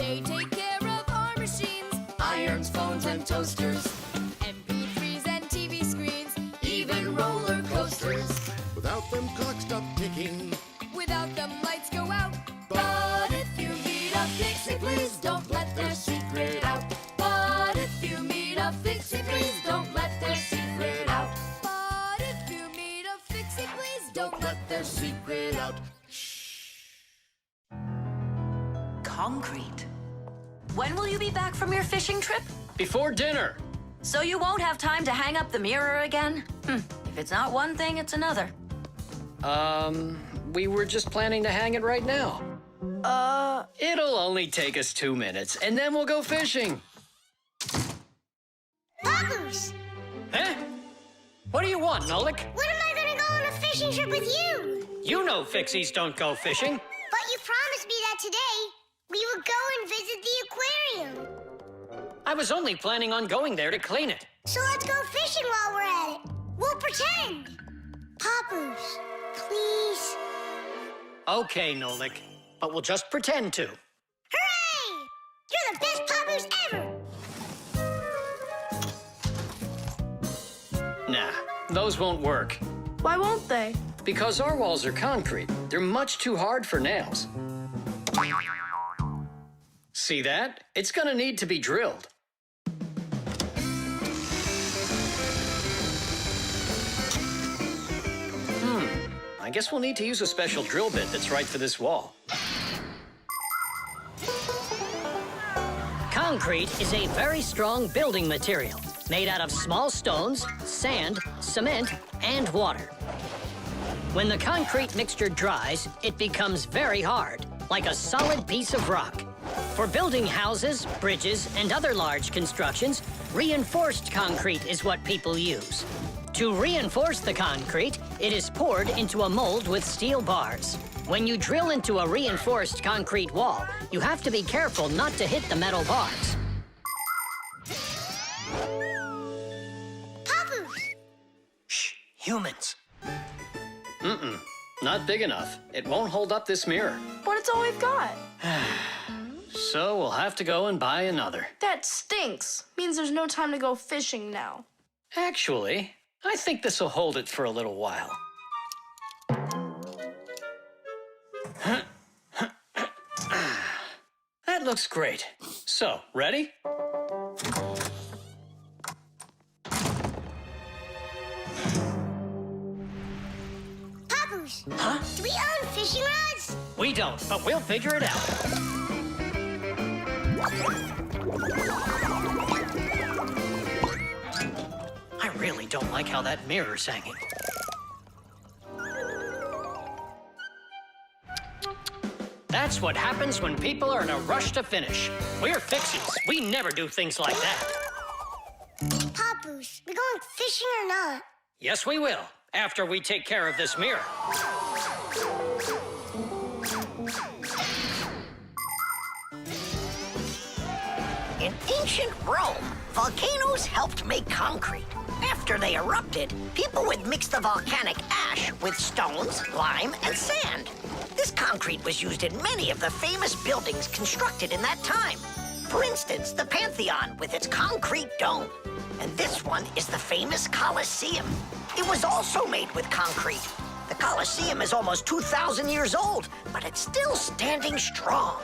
They take care of our machines, irons, phones, and toasters, MP3s and TV screens, even roller coasters. Without them, clocks stop ticking. Without them, lights go out. But if you meet a Fixie, please don't let their secret out. But if you meet a Fixie, please don't let their secret out. But if you meet a Fixie, please don't let their secret out. Concrete. When will you be back from your fishing trip? Before dinner. So you won't have time to hang up the mirror again? If it's not one thing, it's another. We were just planning to hang it right now. It'll only take us 2 minutes, and then we'll go fishing. Papoose! Huh? What do you want, Nolik? When am I gonna go on a fishing trip with you? You know Fixies don't go fishing. But you promised me that today we would go and visit the aquarium. I was only planning on going there to clean it. So let's go fishing while we're at it. We'll pretend. Papoose, please. Okay, Nolik, but we'll just pretend to. Hooray! You're the best Papoose ever! Nah, those won't work. Why won't they? Because our walls are concrete. They're much too hard for nails. See that? It's gonna need to be drilled. I guess we'll need to use a special drill bit that's right for this wall. Concrete is a very strong building material made out of small stones, sand, cement, and water. When the concrete mixture dries, it becomes very hard, like a solid piece of rock. For building houses, bridges, and other large constructions, reinforced concrete is what people use. To reinforce the concrete, it is poured into a mold with steel bars. When you drill into a reinforced concrete wall, you have to be careful not to hit the metal bars. Papoose! Shh, humans. Not big enough. It won't hold up this mirror. But it's all we've got. So we'll have to go and buy another. That stinks. Means there's no time to go fishing now. Actually, I think this will hold it for a little while. That looks great. So, ready? Papoose! Huh? Do we own fishing rods? We don't, but we'll figure it out. I really don't like how that mirror's hanging. That's what happens when people are in a rush to finish. We're Fixies. We never do things like that. Papoose, we going fishing or not? Yes, we will, after we take care of this mirror. In ancient Rome, volcanoes helped make concrete. After they erupted, people would mix the volcanic ash with stones, lime, and sand. This concrete was used in many of the famous buildings constructed in that time. For instance, the Pantheon with its concrete dome. And this one is the famous Colosseum. It was also made with concrete. The Colosseum is almost 2,000 years old, but it's still standing strong.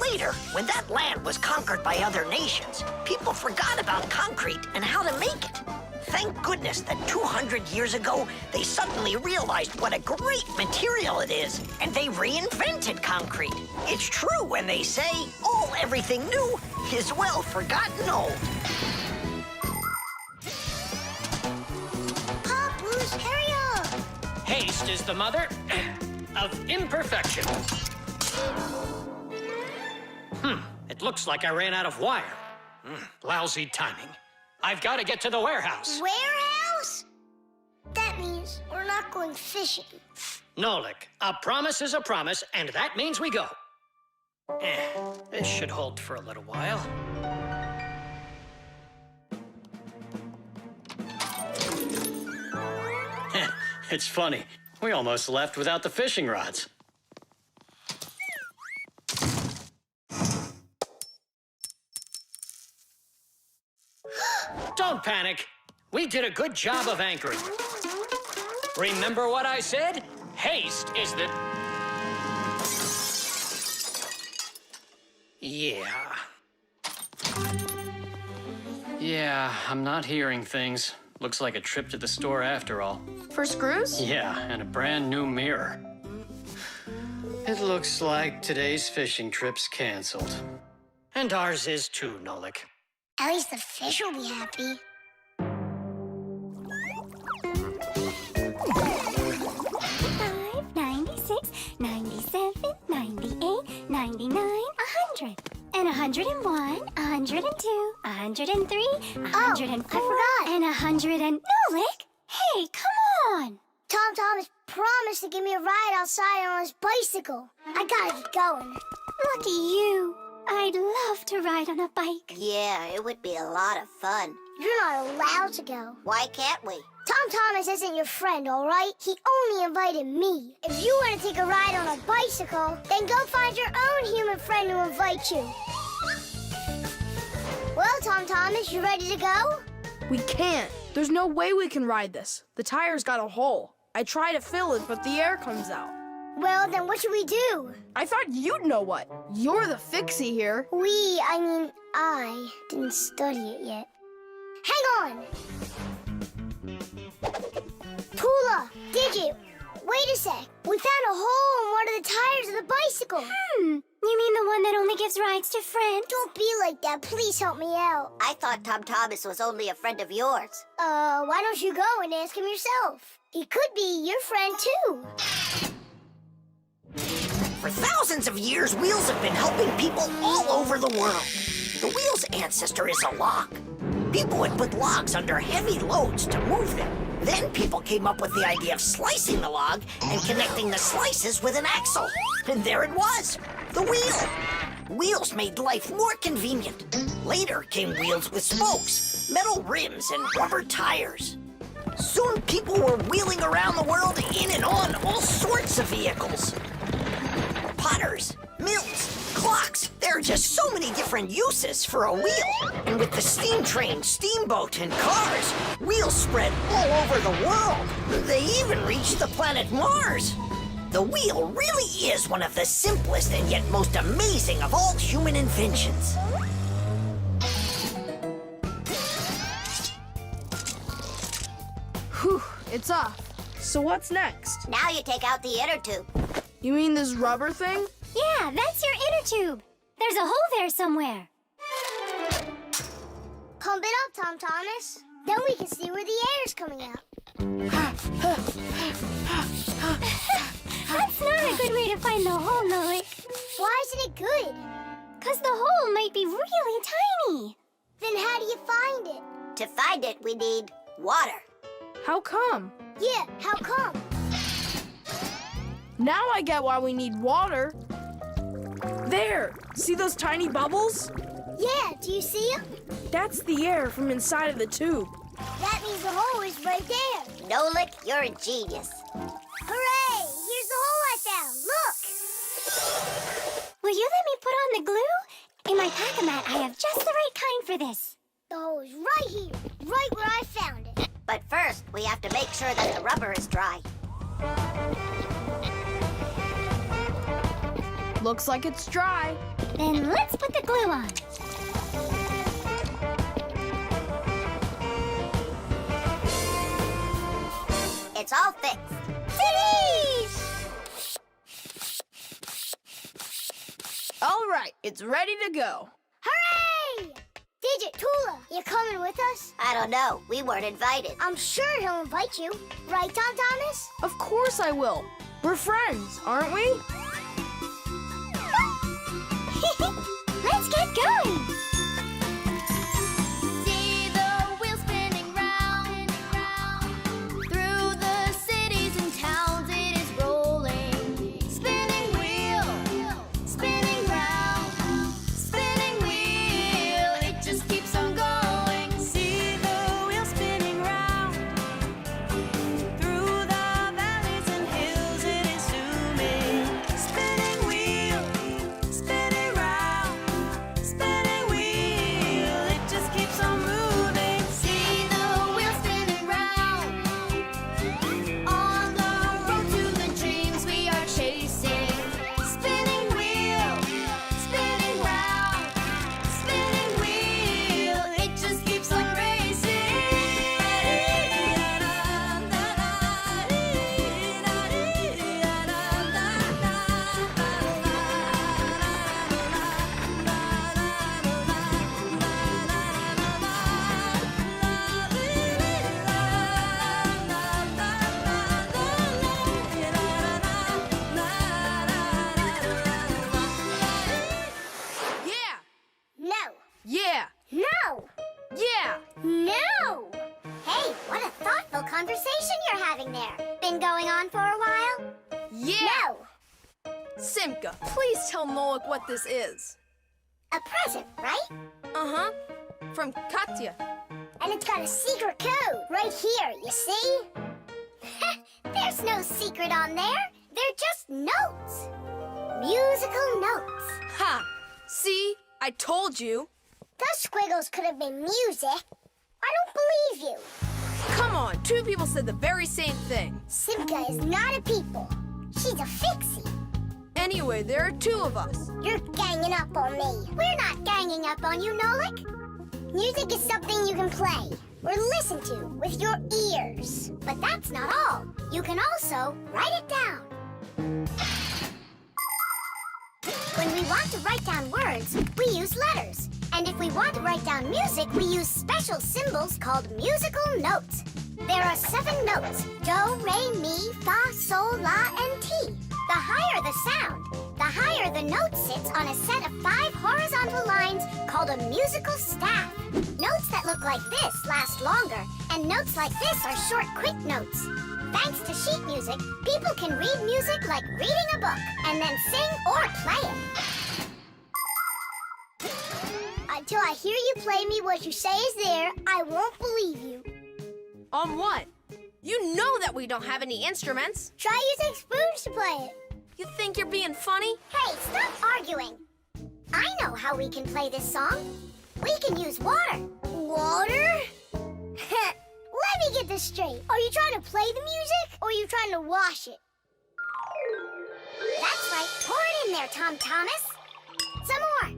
Later, when that land was conquered by other nations, people forgot about concrete and how to make it. Thank goodness that 200 years ago, they suddenly realized what a great material it is, and they reinvented concrete. It's true when they say, all everything new is well forgotten old. Papoose, hurry up! Haste is the mother of imperfection. It looks like I ran out of wire. Lousy timing. I've got to get to the warehouse. Warehouse? That means we're not going fishing. Nolik, a promise is a promise, and that means we go. This should hold for a little while. It's funny. We almost left without the fishing rods. Don't panic. We did a good job of anchoring. Remember what I said? Haste is the... Yeah, I'm not hearing things. Looks like a trip to the store after all. For screws? Yeah, and a brand new mirror. It looks like today's fishing trip's canceled. And ours is too, Nolik. At least the fish will be happy. 96, 97, 98, 99, 100. And 101, 102, 103, 104, I forgot. and 100 and... Nolik! Hey, come on! Tom Thomas promised to give me a ride outside on his bicycle. I gotta get going. Lucky you. I'd love to ride on a bike. Yeah, it would be a lot of fun. You're not allowed to go. Why can't we? Tom Thomas isn't your friend, all right? He only invited me. If you want to take a ride on a bicycle, then go find your own human friend to invite you. Well, Tom Thomas, you ready to go? We can't. There's no way we can ride this. The tire's got a hole. I try to fill it, but the air comes out. Well, then what should we do? I thought you'd know what. You're the Fixie here. I didn't study it yet. Hang on! Tula, Digit, wait a sec. We found a hole in one of the tires of the bicycle. You mean the one that only gives rides to friends? Don't be like that. Please help me out. I thought Tom Thomas was only a friend of yours. Why don't you go and ask him yourself? He could be your friend, too. For thousands of years, wheels have been helping people all over the world. The wheel's ancestor is a log. People would put logs under heavy loads to move them. Then people came up with the idea of slicing the log and connecting the slices with an axle. And there it was, the wheel. Wheels made life more convenient. Later came wheels with spokes, metal rims, and rubber tires. Soon people were wheeling around the world in and on all sorts of vehicles. Potters, mills, clocks. There are just so many different uses for a wheel. And with the steam train, steamboat, and cars, wheels spread all over the world. They even reached the planet Mars. The wheel really is one of the simplest and yet most amazing of all human inventions. Whew, it's off. So what's next? Now you take out the inner tube. You mean this rubber thing? Yeah, that's your inner tube. There's a hole there somewhere. Pump it up, Tom Thomas. Then we can see where the air's coming out. That's not a good way to find the hole, Nolik. Why isn't it good? 'Cause the hole might be really tiny. Then how do you find it? To find it, we need water. How come? Yeah, how come? Now I get why we need water. There! See those tiny bubbles? Yeah, do you see them? That's the air from inside of the tube. That means the hole is right there. Nolik, you're a genius. Hooray! Here's the hole I found. Look! Will you let me put on the glue? In my pack-a-mat, I have just the right kind for this. The hole is right here, right where I found it. But first, we have to make sure that the rubber is dry. Looks like it's dry. Then let's put the glue on. It's all fixed. All right, it's ready to go. Hooray! Digit, Tula, you coming with us? I don't know. We weren't invited. I'm sure he'll invite you. Right, Tom Thomas? Of course I will. We're friends, aren't we? Let's get going. See the wheel spinning round, through the cities and towns it is rolling. Spinning wheel, spinning round, spinning wheel, it just keeps on going. See the wheel spinning round, through the valleys and hills it is zooming. Spinning wheel, spinning round, spinning wheel. Simka, please tell Nolik what this is. A present, right? Uh-huh. From Katya. And it's got a secret code right here, you see? There's no secret on there. They're just notes. Musical notes. Ha! See? I told you. Those squiggles could have been music. I don't believe you. Come on, two people said the very same thing. Simka is not a people. She's a Fixie. Anyway, there are two of us. You're ganging up on me. We're not ganging up on you, Nolik. Music is something you can play or listen to with your ears. But that's not all. You can also write it down. When we want to write down words, we use letters. And if we want to write down music, we use special symbols called musical notes. There are 7 notes: do, re, mi, fa, sol, la, and ti. The higher the sound, the higher the note sits on a set of 5 horizontal lines called a musical staff. Notes that look like this last longer, and notes like this are short, quick notes. Thanks to sheet music, people can read music like reading a book, and then sing or play it. Until I hear you play me what you say is there, I won't believe you. On what? You know that we don't have any instruments. Try using spoons to play it. You think you're being funny? Hey, stop arguing. I know how we can play this song. We can use water. Water? Let me get this straight. Are you trying to play the music, or are you trying to wash it? That's right. Pour it in there, Tom Thomas. Some more.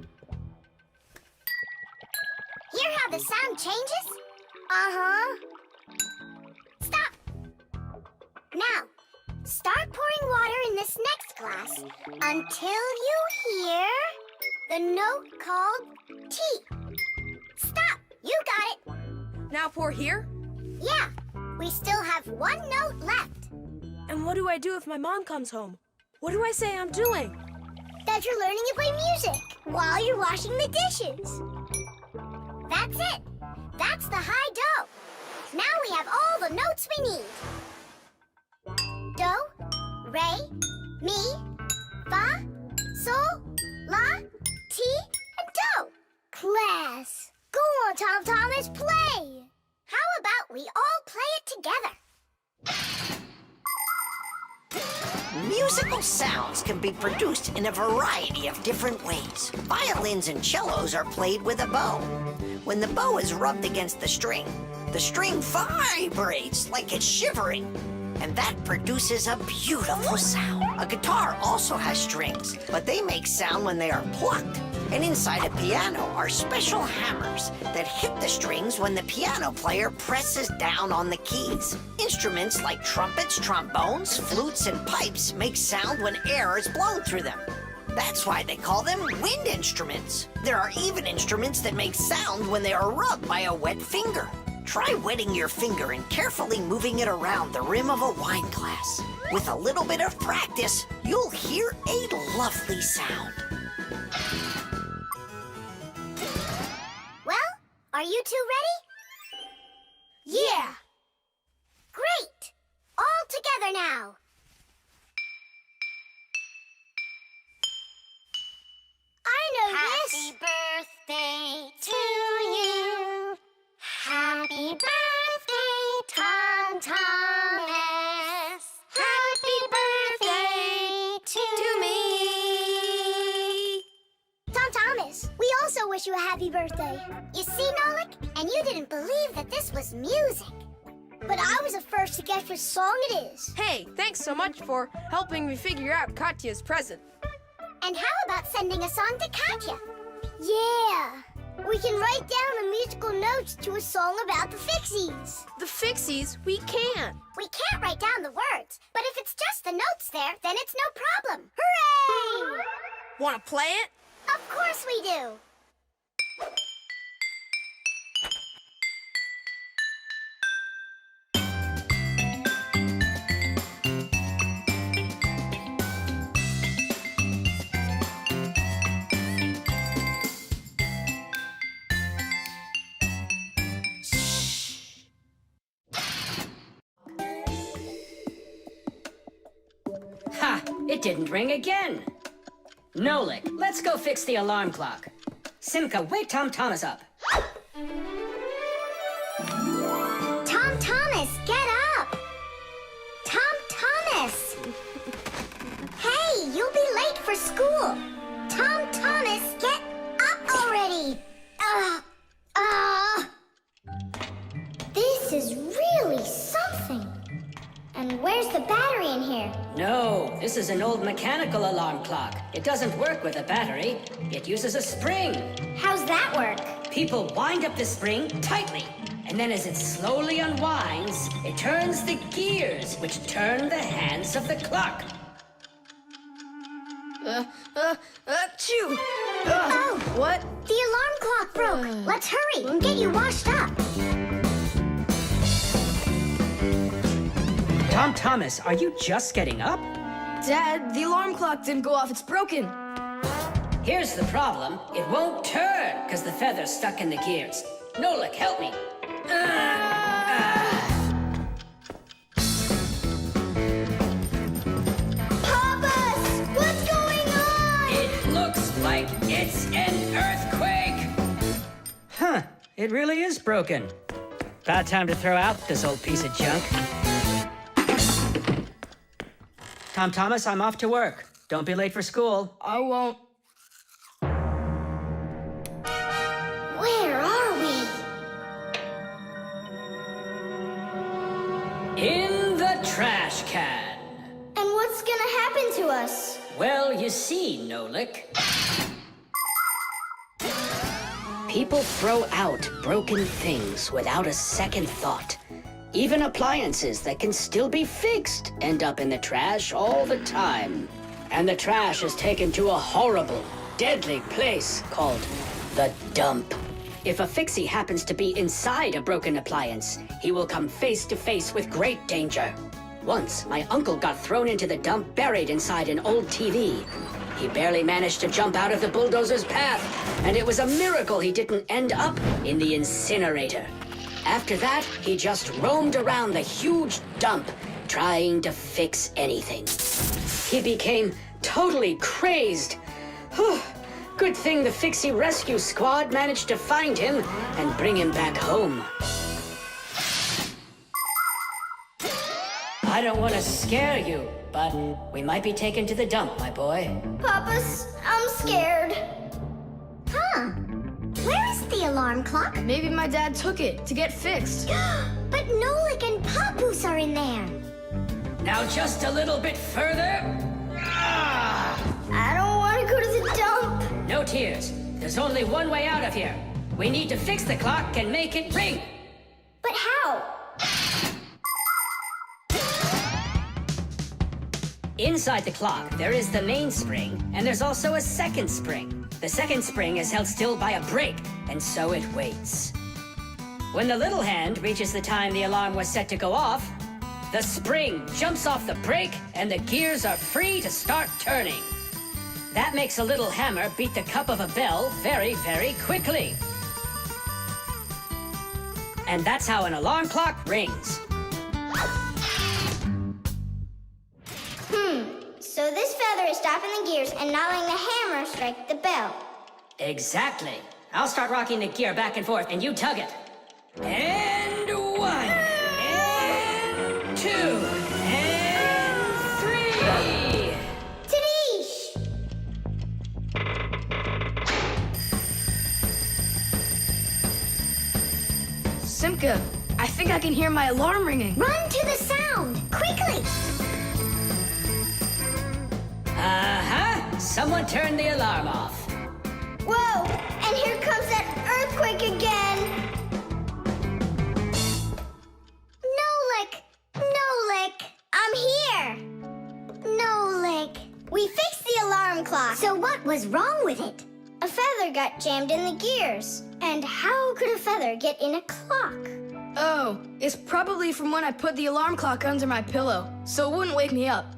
Hear how the sound changes? Uh-huh. Stop. Now, start pouring water in this next glass until you hear the note called T. Stop. You got it. Now pour here? Yeah. We still have 1 note left. And what do I do if my mom comes home? What do I say I'm doing? That you're learning to play music while you're washing the dishes. That's it. That's the high do. Now we have all the notes we need. Do, re, mi, fa, sol, la, ti, and do. Class. Go on, Tom Thomas, play. How about we all play it together? Musical sounds can be produced in a variety of different ways. Violins and cellos are played with a bow. When the bow is rubbed against the string vibrates like it's shivering, and that produces a beautiful sound. A guitar also has strings, but they make sound when they are plucked. And inside a piano are special hammers that hit the strings when the piano player presses down on the keys. Instruments like trumpets, trombones, flutes, and pipes make sound when air is blown through them. That's why they call them wind instruments. There are even instruments that make sound when they are rubbed by a wet finger. Try wetting your finger and carefully moving it around the rim of a wine glass. With a little bit of practice, you'll hear a lovely sound. Well, are you two ready? Yeah. Great. All together now. I know this. Happy birthday to you. Happy birthday, Tom Thomas. Happy birthday to me. Tom Thomas, we also wish you a happy birthday. You see, Nolik? And you didn't believe that this was music. But I was the first to guess which song it is. Hey, thanks so much for helping me figure out Katya's present. And how about sending a song to Katya? Yeah. We can write down the musical notes to a song about the Fixies. The Fixies? We can. We can't write down the words, but if it's just the notes there, then it's no problem. Hooray! Want to play it? Of course we do. It didn't ring again. Nolik, let's go fix the alarm clock. Simka, wake Tom Thomas up. Tom Thomas, get up! Tom Thomas! Hey, you'll be late for school. Tom Thomas, get up already! This is really something. And where's the battery in here? No, this is an old mechanical alarm clock. It doesn't work with a battery. It uses a spring. How's that work? People wind up the spring tightly, and then as it slowly unwinds, it turns the gears, which turn the hands of the clock. Achoo! Oh, What? the alarm clock broke. Let's hurry and get you washed up. Tom Thomas, are you just getting up? Dad, the alarm clock didn't go off. It's broken. Here's the problem. It won't turn because the feather's stuck in the gears. Nolik, help me. Papas, what's going on? It looks like it's an earthquake. Huh, it really is broken. About time to throw out this old piece of junk. Tom Thomas, I'm off to work. Don't be late for school. I won't. Where are we? In the trash can. And what's gonna happen to us? Well, you see, Nolik. People throw out broken things without a second thought. Even appliances that can still be fixed end up in the trash all the time. And the trash is taken to a horrible, deadly place called the dump. If a Fixie happens to be inside a broken appliance, he will come face to face with great danger. Once, my uncle got thrown into the dump buried inside an old TV. He barely managed to jump out of the bulldozer's path, and it was a miracle he didn't end up in the incinerator. After that, he just roamed around the huge dump, trying to fix anything. He became totally crazed. Good thing the Fixie rescue squad managed to find him and bring him back home. I don't want to scare you, but we might be taken to the dump, my boy. Papas, I'm scared. Huh? Where is the alarm clock? Maybe my dad took it to get fixed. But Nolik and Papoose are in there. Now just a little bit further. I don't want to go to the dump. No tears. There's only one way out of here. We need to fix the clock and make it ring. But how? Inside the clock, there is the main spring, and there's also a second spring. The second spring is held still by a brake, and so it waits. When the little hand reaches the time the alarm was set to go off, the spring jumps off the brake, and the gears are free to start turning. That makes a little hammer beat the cup of a bell very, very quickly. And that's how an alarm clock rings. So this feather is stopping the gears and not letting the hammer strike the bell. Exactly. I'll start rocking the gear back and forth, and you tug it. And 1, and 2, and 3. Tadish! Simka, I think I can hear my alarm ringing. Run to the sound, quickly! Uh-huh. Someone turned the alarm off. Whoa, and here comes that earthquake again. Nolik, I'm here. Nolik, we fixed the alarm clock. So what was wrong with it? A feather got jammed in the gears. And how could a feather get in a clock? Oh, it's probably from when I put the alarm clock under my pillow, so it wouldn't wake me up.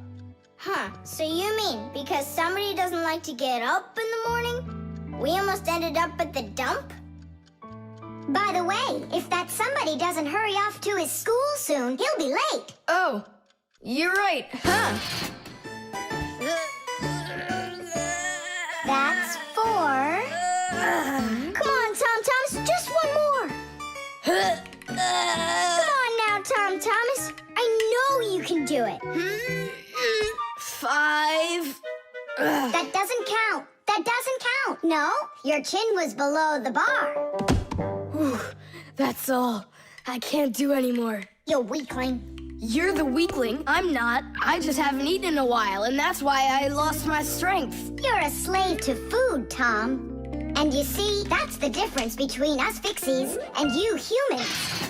Huh, so you mean because somebody doesn't like to get up in the morning? We almost ended up at the dump? By the way, if that somebody doesn't hurry off to his school soon, he'll be late. Oh, you're right, huh? No, your chin was below the bar. Whew, that's all. I can't do anymore. You weakling. You're the weakling. I'm not. I just haven't eaten in a while, and that's why I lost my strength. You're a slave to food, Tom. And you see, that's the difference between us Fixies and you humans.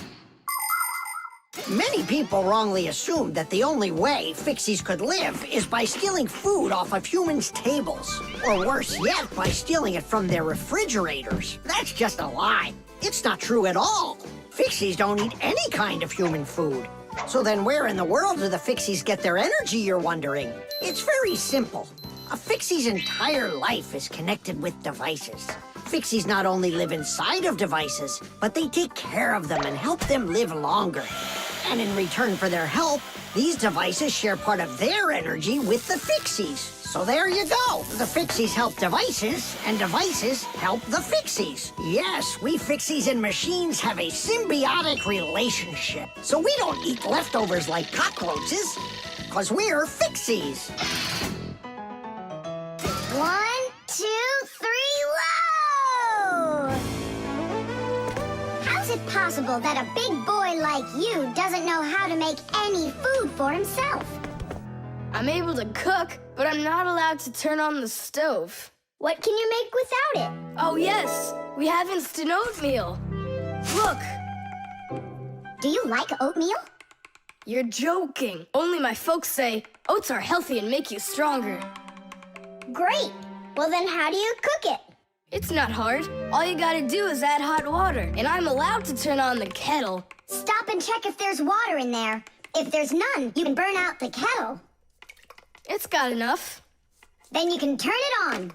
Many people wrongly assume that the only way Fixies could live is by stealing food off of humans' tables. Or worse yet, by stealing it from their refrigerators. That's just a lie. It's not true at all. Fixies don't eat any kind of human food. So then where in the world do the Fixies get their energy, you're wondering? It's very simple. A Fixie's entire life is connected with devices. Fixies not only live inside of devices, but they take care of them and help them live longer. And in return for their help, these devices share part of their energy with the Fixies. So there you go. The Fixies help devices, and devices help the Fixies. Yes, we Fixies and machines have a symbiotic relationship. So we don't eat leftovers like cockroaches, because we're Fixies. 1, 2, 3, load! How's it possible that a big boy like you doesn't know how to make any food for himself? I'm able to cook, but I'm not allowed to turn on the stove. What can you make without it? Oh, yes. We have instant oatmeal. Look. Do you like oatmeal? You're joking. Only my folks say oats are healthy and make you stronger. Great. Well, then how do you cook it? It's not hard. All you gotta do is add hot water, and I'm allowed to turn on the kettle. Stop and check if there's water in there. If there's none, you can burn out the kettle. It's got enough. Then you can turn it on.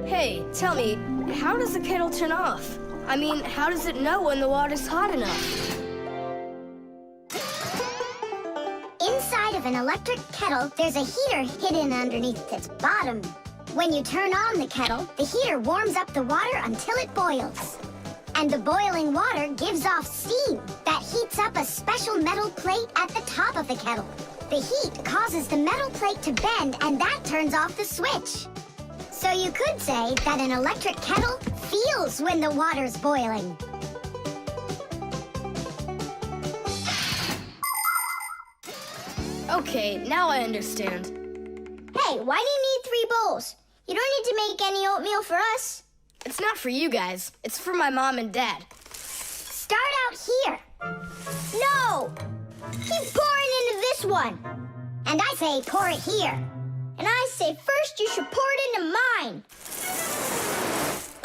Hey, tell me, how does the kettle turn off? I mean, how does it know when the water's hot enough? Inside of an electric kettle, there's a heater hidden underneath its bottom. When you turn on the kettle, the heater warms up the water until it boils. And the boiling water gives off steam that heats up a special metal plate at the top of the kettle. The heat causes the metal plate to bend, and that turns off the switch. So you could say that an electric kettle feels when the water's boiling. Okay, now I understand. Hey, why do you need 3 bowls? You don't need to make any oatmeal for us. It's not for you guys. It's for my mom and dad. Start out here. No! Keep pouring into this one. And I say pour it here. And I say first you should pour it into mine.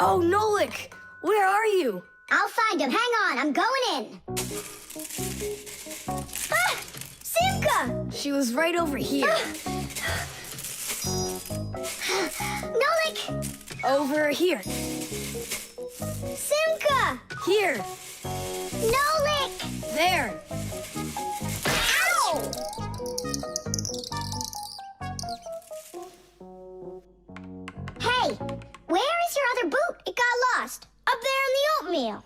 Oh, Nolik! Where are you? I'll find him. Hang on, I'm going in. Ah! Simka! She was right over here. Nolik! Over here. Simka! Here. Nolik! There. Ow! Hey, where is your other boot? It got lost. Up there in the oatmeal.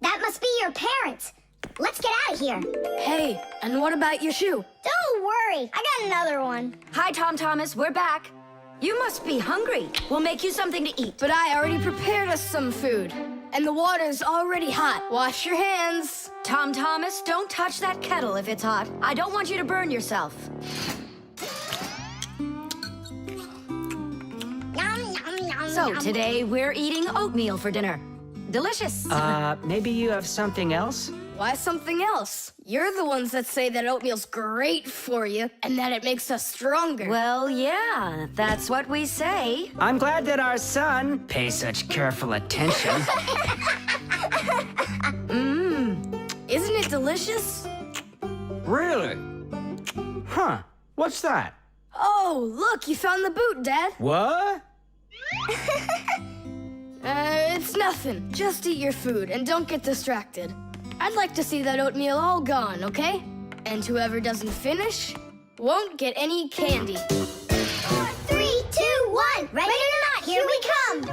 That must be your parents. Let's get out of here. Hey, and what about your shoe? Don't worry, I got another one. Hi, Tom Thomas. We're back. You must be hungry. We'll make you something to eat. But I already prepared us some food. And the water's already hot. Wash your hands. Tom Thomas, don't touch that kettle if it's hot. I don't want you to burn yourself. So today we're eating oatmeal for dinner. Delicious. Maybe you have something else? Why something else? You're the ones that say that oatmeal's great for you and that it makes us stronger. Well, yeah, that's what we say. I'm glad that our son pays such careful attention. Isn't it delicious? Really? Huh. What's that? Oh, look, you found the boot, Dad. What? It's nothing. Just eat your food and don't get distracted. I'd like to see that oatmeal all gone, okay? And whoever doesn't finish won't get any candy. 3, 2, 1. Ready or not, here we come.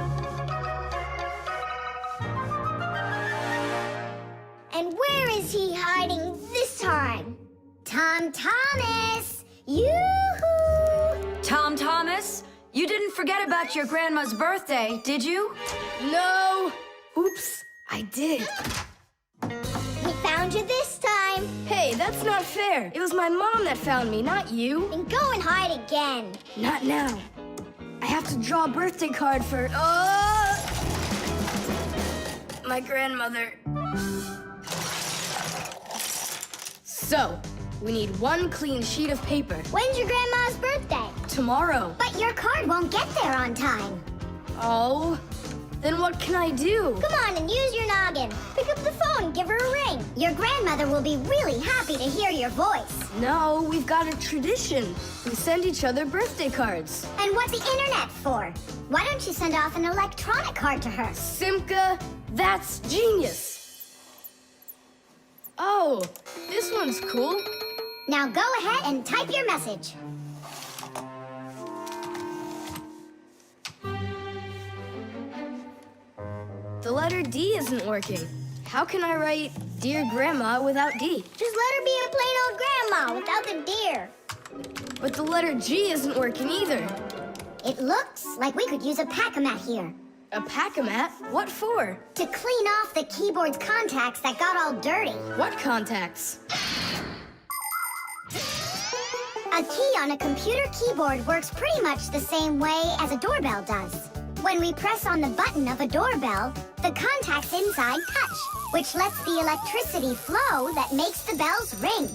And where is he hiding this time? Tom Thomas, Yoo-hoo! Tom Thomas, you didn't forget about your grandma's birthday, did you? No! Oops, I did. We found you this time. Hey, that's not fair. It was my mom that found me, not you. Then go and hide again. Not now. I have to draw a birthday card for... my grandmother. So, we need one clean sheet of paper. When's your grandma's birthday? Tomorrow. But your card won't get there on time. Oh, then what can I do? Come on and use your noggin. Pick up the phone, give her a ring. Your grandmother will be really happy to hear your voice. No, we've got a tradition. We send each other birthday cards. And what's the internet for? Why don't you send off an electronic card to her? Simka, that's genius. Oh, this one's cool. Now go ahead and type your message. The letter D isn't working. How can I write Dear Grandma without D? Just let her be a plain old grandma without the dear. But the letter G isn't working either. It looks like we could use a pack-a-mat here. A pack-a-mat? What for? To clean off the keyboard's contacts that got all dirty. What contacts? A key on a computer keyboard works pretty much the same way as a doorbell does. When we press on the button of a doorbell, the contacts inside touch, which lets the electricity flow that makes the bells ring.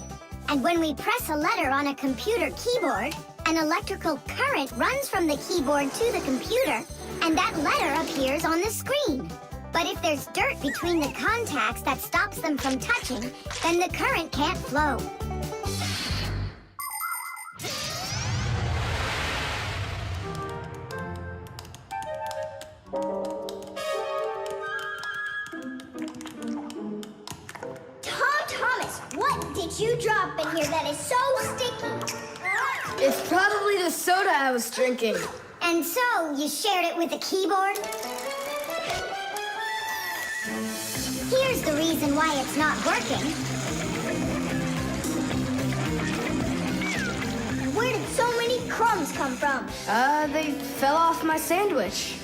And when we press a letter on a computer keyboard, an electrical current runs from the keyboard to the computer, and that letter appears on the screen. But if there's dirt between the contacts that stops them from touching, then the current can't flow. What did you drop in here that is so sticky? It's probably the soda I was drinking. And so you shared it with the keyboard? Here's the reason why it's not working. Where did so many crumbs come from? They fell off my sandwich.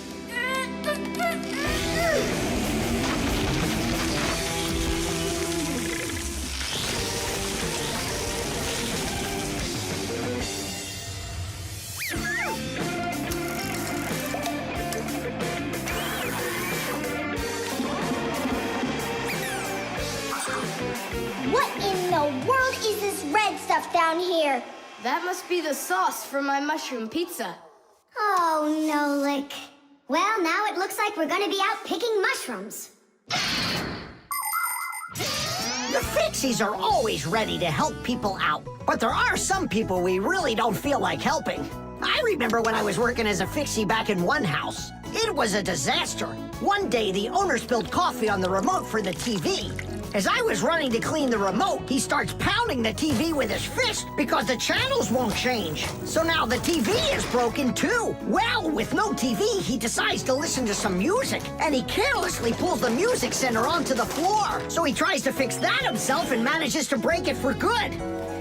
What in the world is this red stuff down here? That must be the sauce for my mushroom pizza. Oh, Nolik. Well, now it looks like we're gonna be out picking mushrooms. The Fixies are always ready to help people out, but there are some people we really don't feel like helping. I remember when I was working as a Fixie back in one house. It was a disaster. One day, the owner spilled coffee on the remote for the TV. As I was running to clean the remote, he starts pounding the TV with his fist because the channels won't change. So now the TV is broken too. Well, with no TV, he decides to listen to some music, and he carelessly pulls the music center onto the floor. So he tries to fix that himself and manages to break it for good.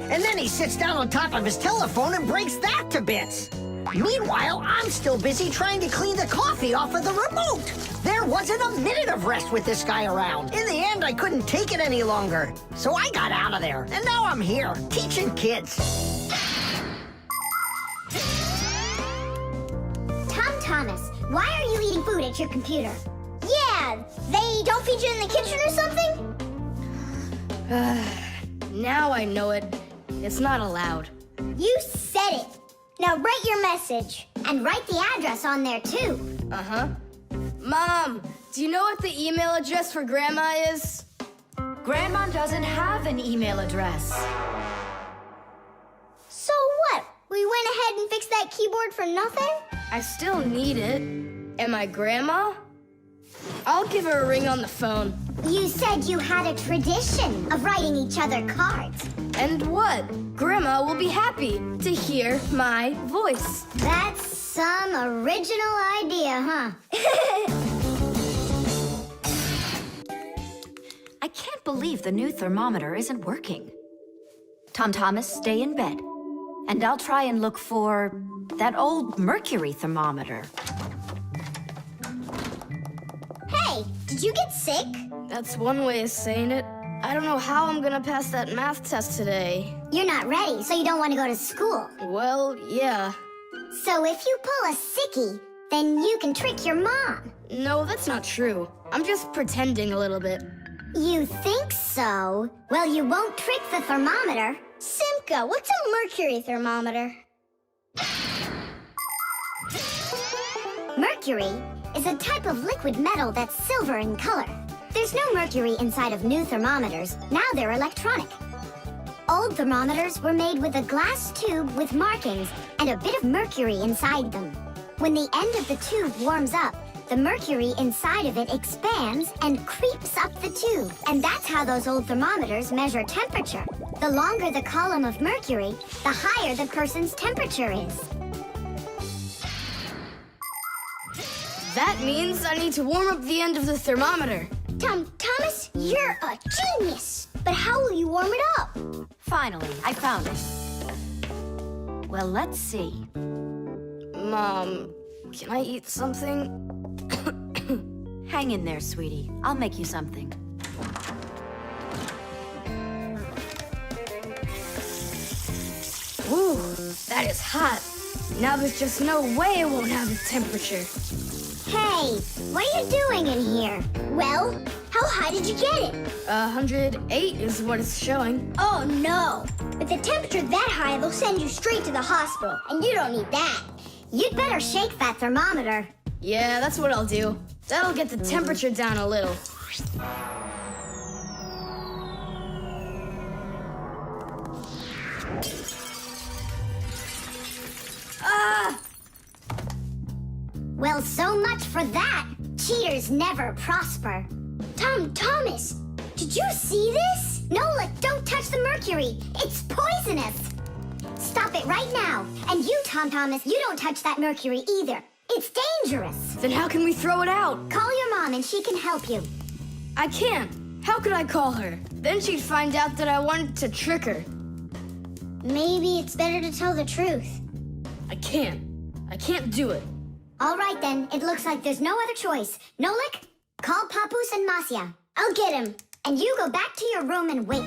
And then he sits down on top of his telephone and breaks that to bits. Meanwhile, I'm still busy trying to clean the coffee off of the remote. There wasn't a minute of rest with this guy around. In the end, I couldn't take it any longer. So I got out of there, and now I'm here, teaching kids. Tom Thomas, why are you eating food at your computer? Yeah, they don't feed you in the kitchen or something? Now I know it. It's not allowed. You said it. Now write your message. And write the address on there, too. Uh-huh. Mom, do you know what the email address for Grandma is? Grandma doesn't have an email address. So what? We went ahead and fixed that keyboard for nothing? I still need it. Am I Grandma? I'll give her a ring on the phone. You said you had a tradition of writing each other cards. And what? Grandma will be happy to hear my voice. That's some original idea, huh? I can't believe the new thermometer isn't working. Tom Thomas, stay in bed. And I'll try and look for that old Mercury thermometer. Hey, did you get sick? That's one way of saying it. I don't know how I'm gonna pass that math test today. You're not ready, so you don't want to go to school. Well, yeah. So if you pull a sickie, then you can trick your mom. No, that's not true. I'm just pretending a little bit. You think so? Well, you won't trick the thermometer. Simka, what's a mercury thermometer? Mercury is a type of liquid metal that's silver in color. There's no mercury inside of new thermometers. Now they're electronic. Old thermometers were made with a glass tube with markings and a bit of mercury inside them. When the end of the tube warms up, the mercury inside of it expands and creeps up the tube. And that's how those old thermometers measure temperature. The longer the column of mercury, the higher the person's temperature is. That means I need to warm up the end of the thermometer. Thomas, you're a genius. But how will you warm it up? Finally, I found it. Well, let's see. Mom, can I eat something? Hang in there, sweetie. I'll make you something. Ooh, that is hot. Now there's just no way it won't have a temperature. Hey, what are you doing in here? Well, how high did you get it? 108 is what it's showing. Oh no! With the temperature that high, they'll send you straight to the hospital, and you don't need that. You'd better shake that thermometer. Yeah, that's what I'll do. That'll get the temperature down a little. Ah! Well, so much for that. Cheaters never prosper. Thomas, did you see this? Nolik, don't touch the mercury. It's poisonous. Stop it right now. And you, Thomas, you don't touch that mercury either. It's dangerous. Then how can we throw it out? Call your mom and she can help you. I can't. How could I call her? Then she'd find out that I wanted to trick her. Maybe it's better to tell the truth. I can't. I can't do it. All right, then. It looks like there's no other choice. Nolik, call Papoose and Masya. I'll get him. And you go back to your room and wait.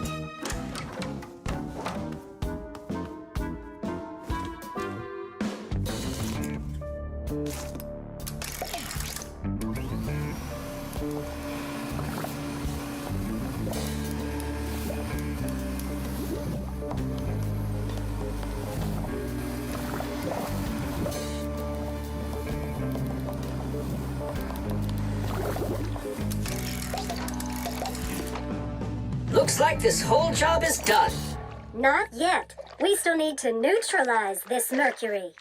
Looks like this whole job is done. Not yet. We still need to neutralize this mercury.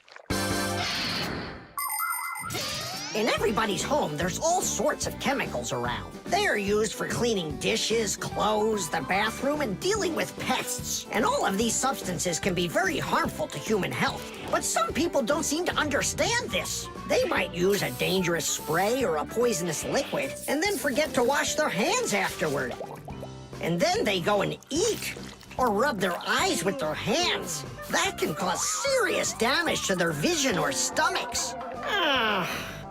In everybody's home, there's all sorts of chemicals around. They are used for cleaning dishes, clothes, the bathroom, and dealing with pests. And all of these substances can be very harmful to human health. But some people don't seem to understand this. They might use a dangerous spray or a poisonous liquid and then forget to wash their hands afterward. And then they go and eat or rub their eyes with their hands. That can cause serious damage to their vision or stomachs.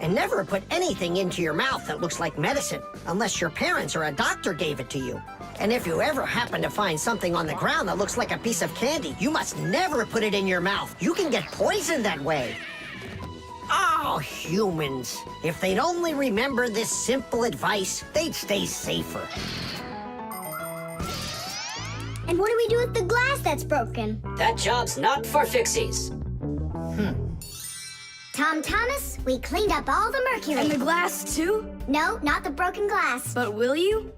And never put anything into your mouth that looks like medicine, unless your parents or a doctor gave it to you. And if you ever happen to find something on the ground that looks like a piece of candy, you must never put it in your mouth. You can get poisoned that way. Oh, humans. If they'd only remember this simple advice, they'd stay safer. And what do we do with the glass that's broken? That job's not for Fixies. Thomas, we cleaned up all the mercury. And the glass, too? No, not the broken glass. But will you?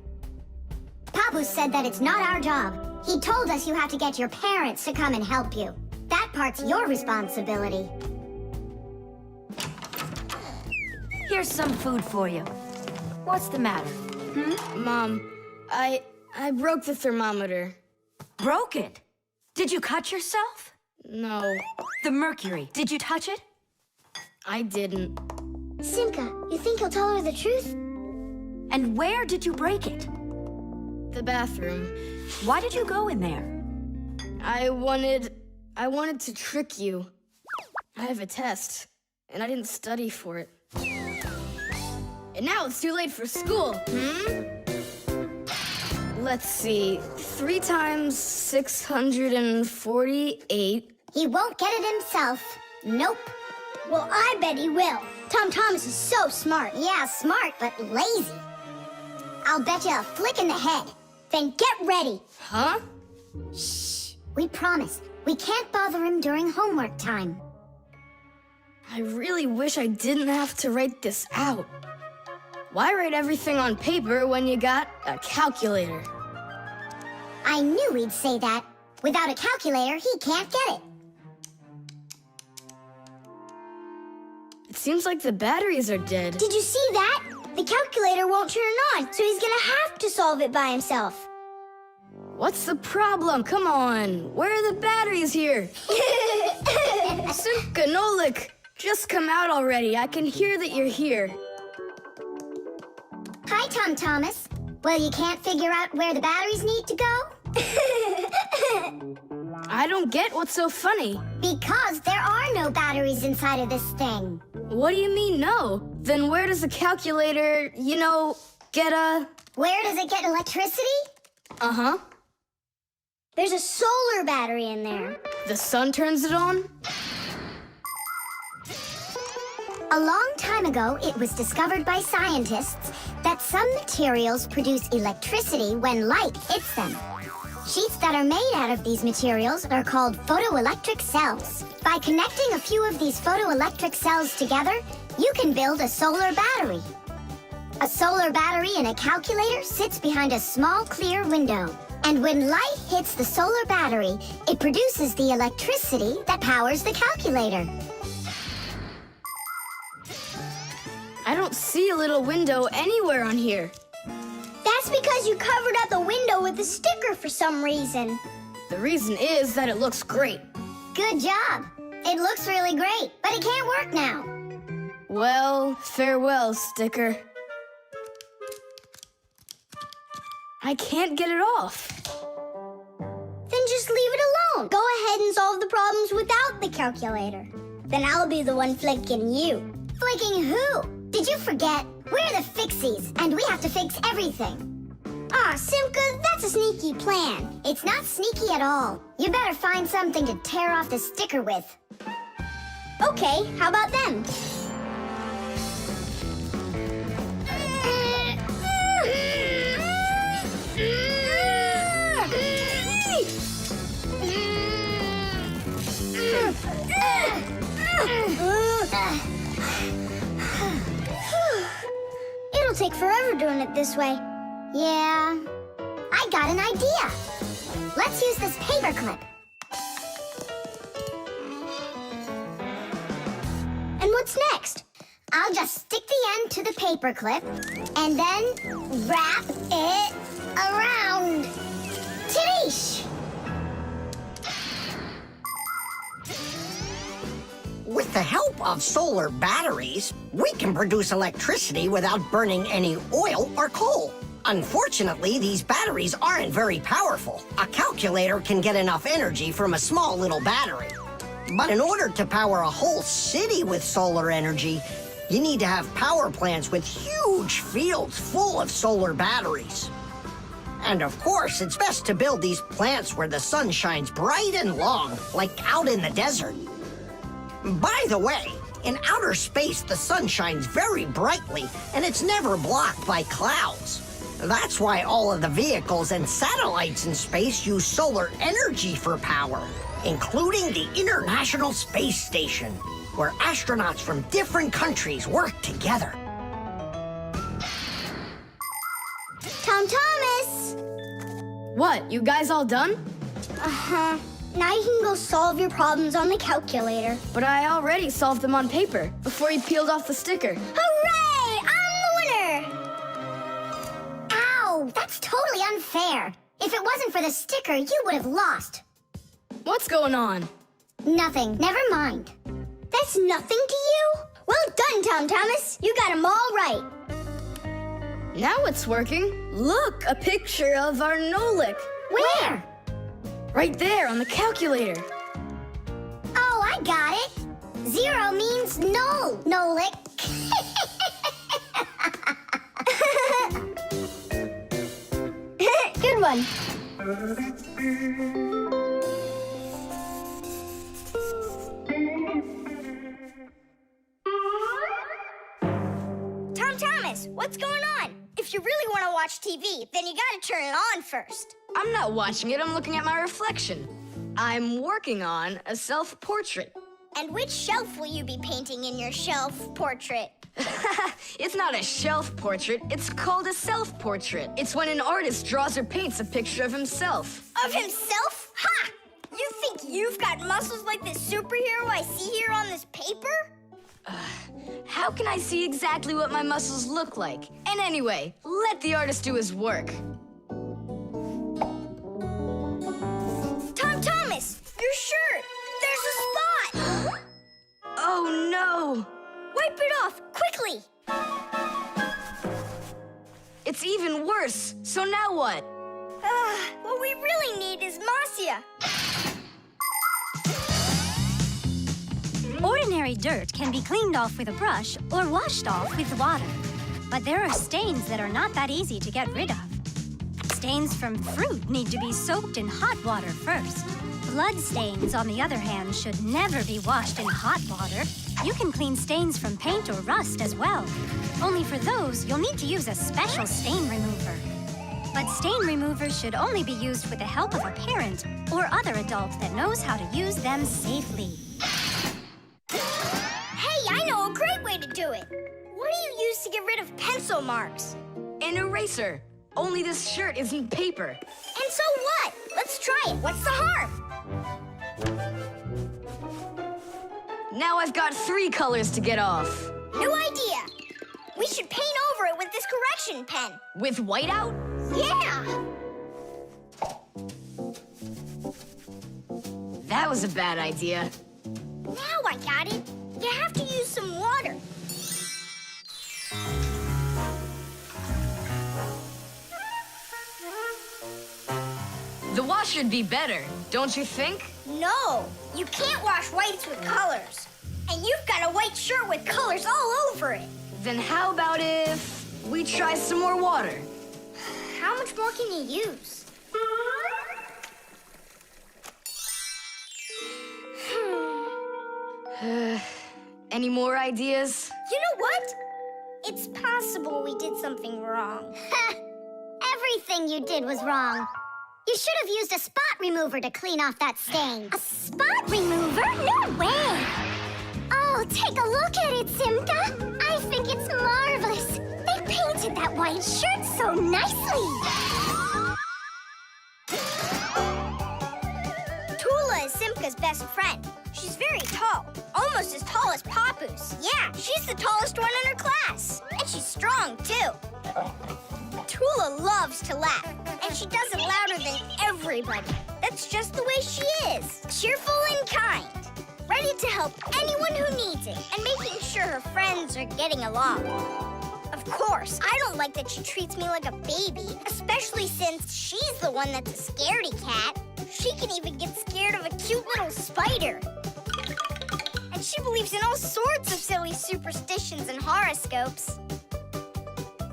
Papoose said that it's not our job. He told us you have to get your parents to come and help you. That part's your responsibility. Here's some food for you. What's the matter? Mom, I broke the thermometer. Broke it? Did you cut yourself? No, The mercury, did you touch it? I didn't. Simka, you think he'll tell her the truth? And where did you break it? The bathroom. Why did you go in there? I wanted I wanted to trick you. I have a test, and I didn't study for it. And now it's too late for school, Let's see, 3 times 648. He won't get it himself. Nope. Well, I bet he will. Tom Thomas is so smart. Yeah, smart, but lazy. I'll bet you a flick in the head. Then get ready. Huh? Shh. We promise. We can't bother him during homework time. I really wish I didn't have to write this out. Why write everything on paper when you got a calculator? I knew he'd say that. Without a calculator, he can't get it. It seems like the batteries are dead. Did you see that? The calculator won't turn on, so he's gonna have to solve it by himself. What's the problem? Come on. Where are the batteries here? Simka, Nolik, just come out already. I can hear that you're here. Hi, Tom Thomas. Well, you can't figure out where the batteries need to go? I don't get what's so funny. Because there are no batteries inside of this thing. What do you mean, no? Then where does the calculator, get a... Where does it get electricity? Uh-huh. There's a solar battery in there. The sun turns it on? A long time ago, it was discovered by scientists that some materials produce electricity when light hits them. Sheets that are made out of these materials are called photoelectric cells. By connecting a few of these photoelectric cells together, you can build a solar battery. A solar battery in a calculator sits behind a small clear window. And when light hits the solar battery, it produces the electricity that powers the calculator. I don't see a little window anywhere on here. That's because you covered up the window with a sticker for some reason. The reason is that it looks great. Good job. It looks really great, but it can't work now. Well, farewell, sticker. I can't get it off. Then just leave it alone. Go ahead and solve the problems without the calculator. Then I'll be the one flicking you. Flicking who? Did you forget? We're the Fixies, and we have to fix everything. Ah, Simka, that's a sneaky plan. It's not sneaky at all. You better find something to tear off the sticker with. Okay, how about them? It'll take forever doing it this way. Yeah, I got an idea. Let's use this paperclip. And what's next? I'll just stick the end to the paperclip and then wrap it around. Tidish! With the help of solar batteries, we can produce electricity without burning any oil or coal. Unfortunately, these batteries aren't very powerful. A calculator can get enough energy from a small little battery. But in order to power a whole city with solar energy, you need to have power plants with huge fields full of solar batteries. And of course, it's best to build these plants where the sun shines bright and long, like out in the desert. By the way, in outer space, the sun shines very brightly, and it's never blocked by clouds. That's why all of the vehicles and satellites in space use solar energy for power, including the International Space Station, where astronauts from different countries work together. Tom Thomas! What, you guys all done? Uh-huh. Now you can go solve your problems on the calculator. But I already solved them on paper before you peeled off the sticker. Hooray! I'm the winner! Ow, that's totally unfair. If it wasn't for the sticker, you would have lost. What's going on? Nothing, never mind. That's nothing to you? Well done, Tom Thomas. You got them all right. Now it's working. Look, a picture of our Nolik. Where? Right there on the calculator. 0 means null, Nolik. Good one. Tom Thomas, what's going on? If you really want to watch TV, then you gotta turn it on first. I'm not watching it, I'm looking at my reflection. I'm working on a self-portrait. And which shelf will you be painting in your shelf portrait? It's not a shelf portrait, it's called a self-portrait. It's when an artist draws or paints a picture of himself. Of himself? Ha! You think you've got muscles like this superhero I see here on this paper? How can I see exactly what my muscles look like? And anyway, let the artist do his work. Tom Thomas, your shirt! There's a spot! Oh no! Wipe it off, quickly! It's even worse. So now what? What we really need is Marcia. Ordinary dirt can be cleaned off with a brush or washed off with water. But there are stains that are not that easy to get rid of. Stains from fruit need to be soaked in hot water first. Blood stains, on the other hand, should never be washed in hot water. You can clean stains from paint or rust as well. Only for those, you'll need to use a special stain remover. But stain removers should only be used with the help of a parent or other adult that knows how to use them safely. Hey, I know a great way to do it. What do you use to get rid of pencil marks? An eraser. Only this shirt isn't paper. And so what? Let's try it. What's the harm? Now I've got 3 colors to get off. New idea. We should paint over it with this correction pen. With whiteout? Yeah! That was a bad idea. Now I got it. You have to use some water. The wash should be better, don't you think? No, you can't wash whites with colors. And you've got a white shirt with colors all over it. Then how about if we try some more water? How much more can you use? Any more ideas? You know what? It's possible we did something wrong. Everything you did was wrong. You should have used a spot remover to clean off that stain. A spot remover? No way! Oh, take a look at it, Simka. I think it's marvelous. They painted that white shirt so nicely. Tula is Simka's best friend. She's very tall, almost as tall as Papoose. Yeah, she's the tallest one in her class. And she's strong, too. Tula loves to laugh, and she does it louder than everybody. That's just the way she is. Cheerful and kind. Ready to help anyone who needs it, and making sure her friends are getting along. Of course, I don't like that she treats me like a baby, especially since she's the one that's a scaredy cat. She can even get scared of a cute little spider. And she believes in all sorts of silly superstitions and horoscopes.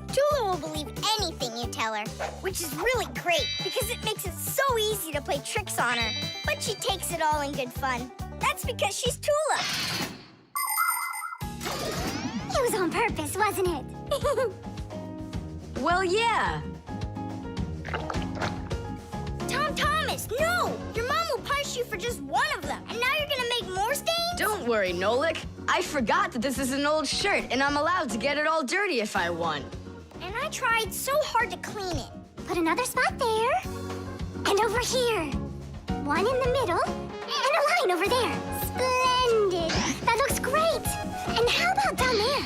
Tula will believe anything you tell her, which is really great because it makes it so easy to play tricks on her. But she takes it all in good fun. That's because she's Tula. It was on purpose, wasn't it? Well, yeah. Tom Thomas, no! Your mom will punish you for just one of them. And now you're gonna make more stains? Don't worry, Nolik. I forgot that this is an old shirt, and I'm allowed to get it all dirty if I want. And I tried so hard to clean it. Put another spot there. And over here. One in the middle. And a line over there. Splendid. That looks great. And how about down there?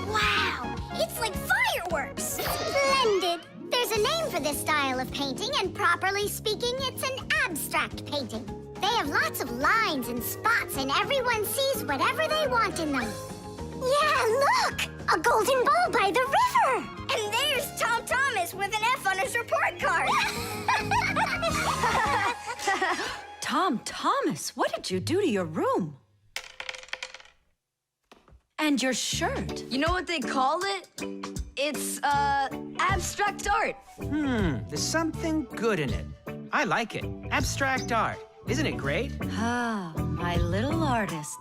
Wow, it's like fireworks. Splendid. There's a name for this style of painting, and properly speaking, it's an abstract painting. They have lots of lines and spots, and everyone sees whatever they want in them. Yeah, look! A golden ball by the river! And there's Tom Thomas with an F on his report card. Tom Thomas, what did you do to your room? And your shirt. You know what they call it? It's, abstract art. There's something good in it. I like it. Abstract art. Isn't it great? Ah, my little artist.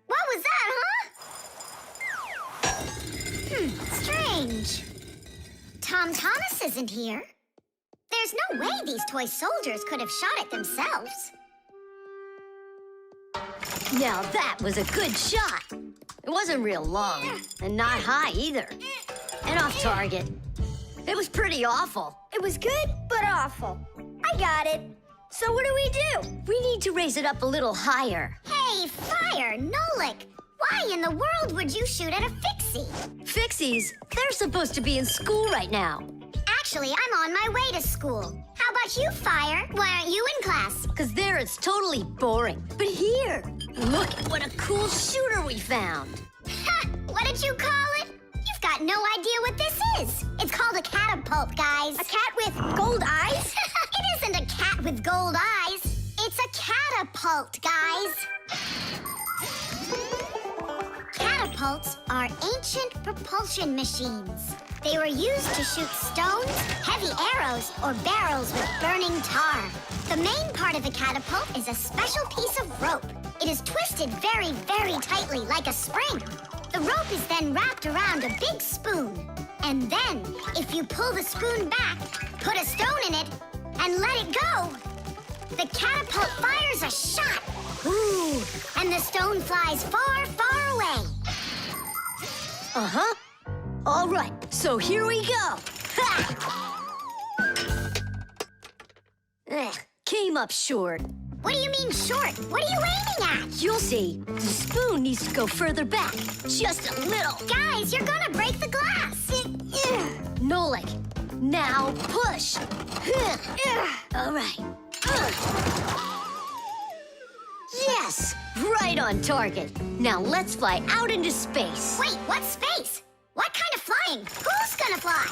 What was that, huh? Strange. Tom Thomas isn't here. There's no way these toy soldiers could have shot it themselves. Now that was a good shot. It wasn't real long, and not high either. And off target. It was pretty awful. It was good, but awful. I got it. So what do we do? We need to raise it up a little higher. Hey, Fire, Nolik! Why in the world would you shoot at a Fixie? Fixies, they're supposed to be in school right now. Actually, I'm on my way to school. How about you, Fire? Why aren't you in class? Because there it's totally boring. But here, look at what a cool shooter we found. Ha! What did you call it? You've got no idea what this is. It's called a catapult, guys. A cat with gold eyes? It isn't a cat with gold eyes. It's a catapult, guys. Catapults are ancient propulsion machines. They were used to shoot stones, heavy arrows, or barrels with burning tar. The main part of a catapult is a special piece of rope. It is twisted very, very tightly like a spring. The rope is then wrapped around a big spoon. And then, if you pull the spoon back, put a stone in it, and let it go, the catapult fires a shot. Ooh, and the stone flies far, far away. Uh-huh. All right, so here we go. Ha! Came up short. What do you mean short? What are you aiming at? You'll see. The spoon needs to go further back. Just a little. Guys, you're gonna break the glass. Nolik, now push. All right. Yes, right on target. Now let's fly out into space. Wait, what space? What kind of flying? Who's gonna fly?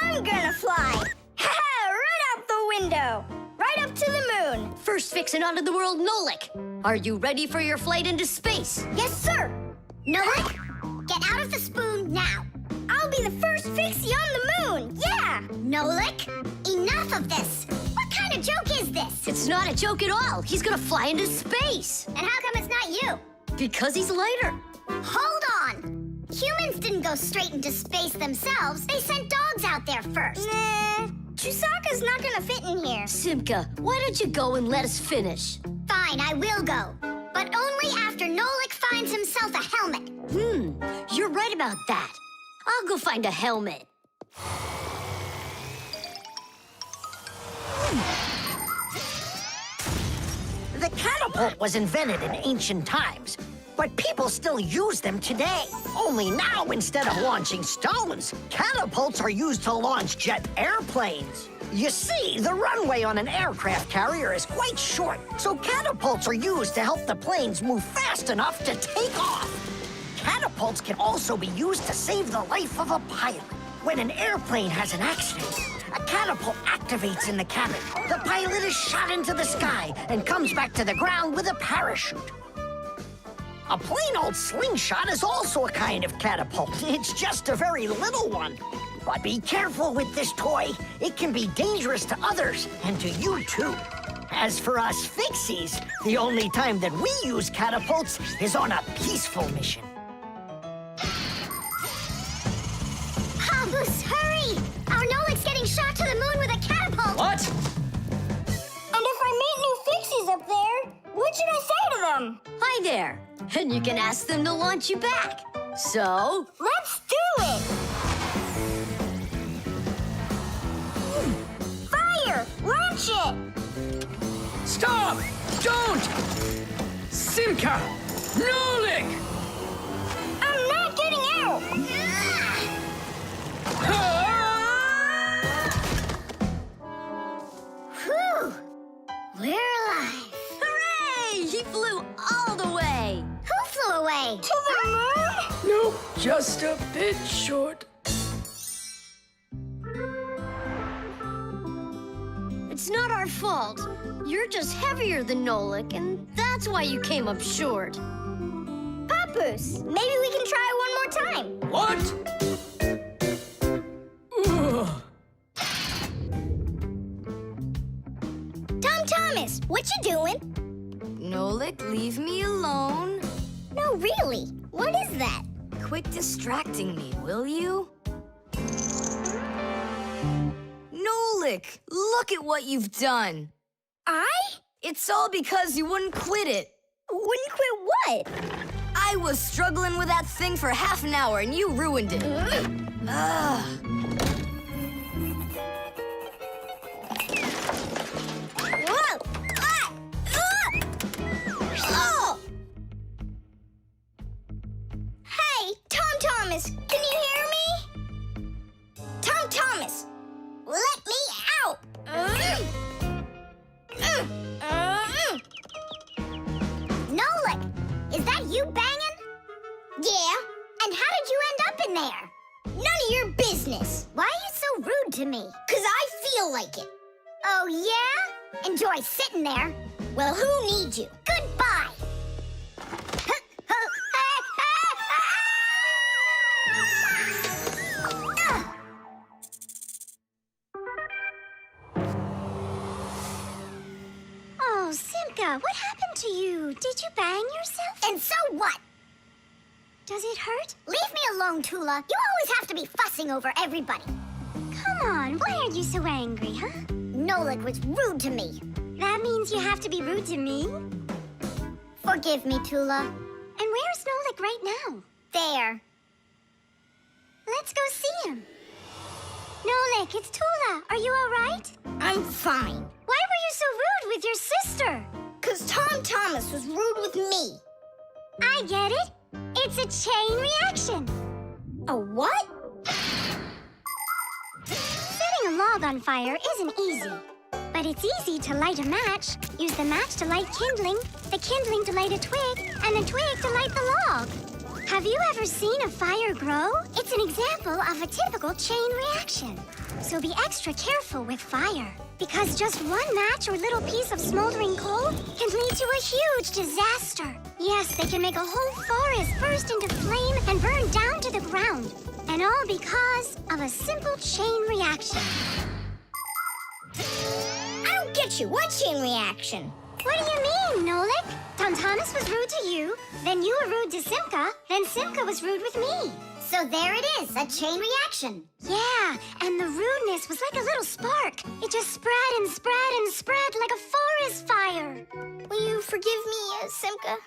I'm gonna fly. Right out the window. Right up to the moon. First fixing onto the world, Nolik. Are you ready for your flight into space? Yes, sir. Nolik, get out of the spoon now. I'll be the first Fixie on the moon. Yeah. Nolik, enough of this. What kind of joke is this? It's not a joke at all. He's gonna fly into space. And how come it's not you? Because he's lighter. Hold on. Humans didn't go straight into space themselves. They sent dogs out there first. Nah, Chusaka's not gonna fit in here. Simka, why don't you go and let us finish? Fine, I will go. But only after Nolik finds himself a helmet. You're right about that. I'll go find a helmet. The catapult was invented in ancient times, but people still use them today. Only now, instead of launching stones, catapults are used to launch jet airplanes. You see, the runway on an aircraft carrier is quite short, so catapults are used to help the planes move fast enough to take off. Catapults can also be used to save the life of a pilot. When an airplane has an accident, a catapult activates in the cabin. The pilot is shot into the sky and comes back to the ground with a parachute. A plain old slingshot is also a kind of catapult. It's just a very little one. But be careful with this toy. It can be dangerous to others and to you too. As for us Fixies, the only time that we use catapults is on a peaceful mission. Habus, hurry! Our Nolik's getting shot to the moon with a catapult. What? And if I meet new Fixies up there, what should I say to them? Hi there. And you can ask them to launch you back. So, Let's do it! Fire! Launch it! Stop! Don't! Simka! Nolik! I'm not getting out! Whew! We're alive. hooray! He flew just a bit short. It's not our fault. You're just heavier than Nolik, and that's why you came up short. Papoose, maybe we can try one more time. What? Tom Thomas, what you doing? Nolik, leave me alone. No, really. What is that? Quit distracting me, will you? Nolik, look at what you've done. It's all because you wouldn't quit it. Wouldn't quit what? I was struggling with that thing for half an hour and you ruined it. Ugh. Whoa! Ah! Oh! Hey, Tom Thomas, can you hear me? Tom Thomas, let me out! Nolik, is that you banging? Yeah. And how did you end up in there? None of your business. Why are you so rude to me? 'Cause I feel like it. Oh, yeah? Enjoy sitting there. Well, who needs you? Goodbye. Oh, Simka, what happened to you? Did you bang yourself? And so what? Does it hurt? Leave me alone, Tula. You always have to be fussing over everybody. Come on, why are you so angry, huh? Nolik was rude to me. That means you have to be rude to me? Forgive me, Tula. And where's Nolik right now? There. Let's go see him. Nolik, it's Tula. Are you all right? I'm fine. Why were you so rude with your sister? 'Cause Tom Thomas was rude with me. I get it. It's a chain reaction. A what? Setting a log on fire isn't easy. But it's easy to light a match. Use the match to light kindling, the kindling to light a twig, and the twig to light the log. Have you ever seen a fire grow? It's an example of a typical chain reaction. So be extra careful with fire. Because just one match or little piece of smoldering coal can lead to a huge disaster. Yes, they can make a whole forest burst into flame and burn down to the ground. And all because of a simple chain reaction. I don't get you. What chain reaction? What do you mean, Nolik? Tom Thomas was rude to you, then you were rude to Simka, then Simka was rude with me. So there it is, a chain reaction. Yeah, and the rudeness was like a little spark. It just spread and spread and spread like a forest fire. Will you forgive me, Simka?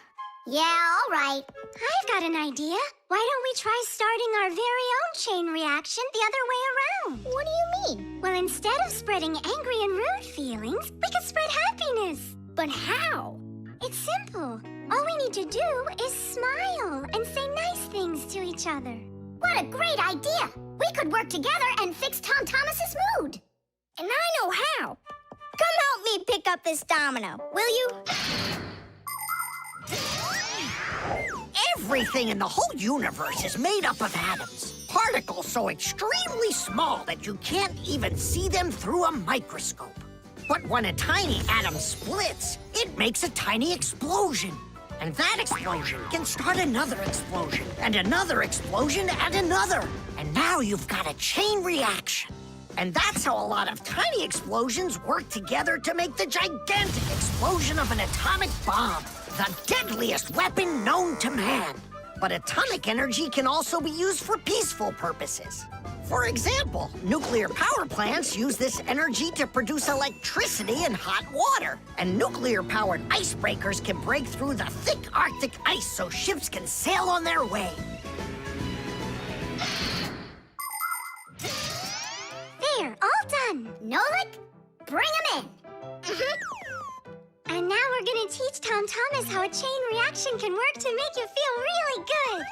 Yeah, all right. I've got an idea. Why don't we try starting our very own chain reaction the other way around? What do you mean? Well, instead of spreading angry and rude feelings, we could spread happiness. But how? It's simple. All we need to do is smile and say nice things to each other. What a great idea! We could work together and fix Tom Thomas's mood. And I know how. Come help me pick up this domino, will you? Everything in the whole universe is made up of atoms. Particles so extremely small that you can't even see them through a microscope. But when a tiny atom splits, it makes a tiny explosion. And that explosion can start another explosion, and another explosion, and another. And now you've got a chain reaction. And that's how a lot of tiny explosions work together to make the gigantic explosion of an atomic bomb, the deadliest weapon known to man. But atomic energy can also be used for peaceful purposes. For example, nuclear power plants use this energy to produce electricity and hot water. And nuclear-powered icebreakers can break through the thick Arctic ice so ships can sail on their way. There, all done. Nolik, bring him in. And now we're gonna teach Tom Thomas how a chain reaction can work to make you feel really good.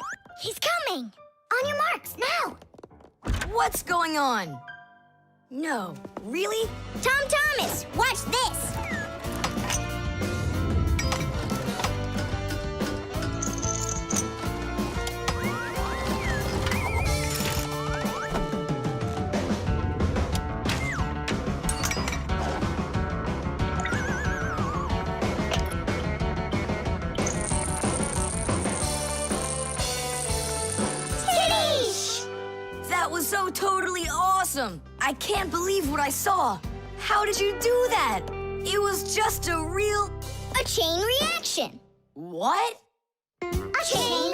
He's coming. On your marks, now. What's going on? No, really? Tom Thomas, watch this. was so totally awesome. I can't believe what I saw. How did you do that? It was just a chain reaction. What? A chain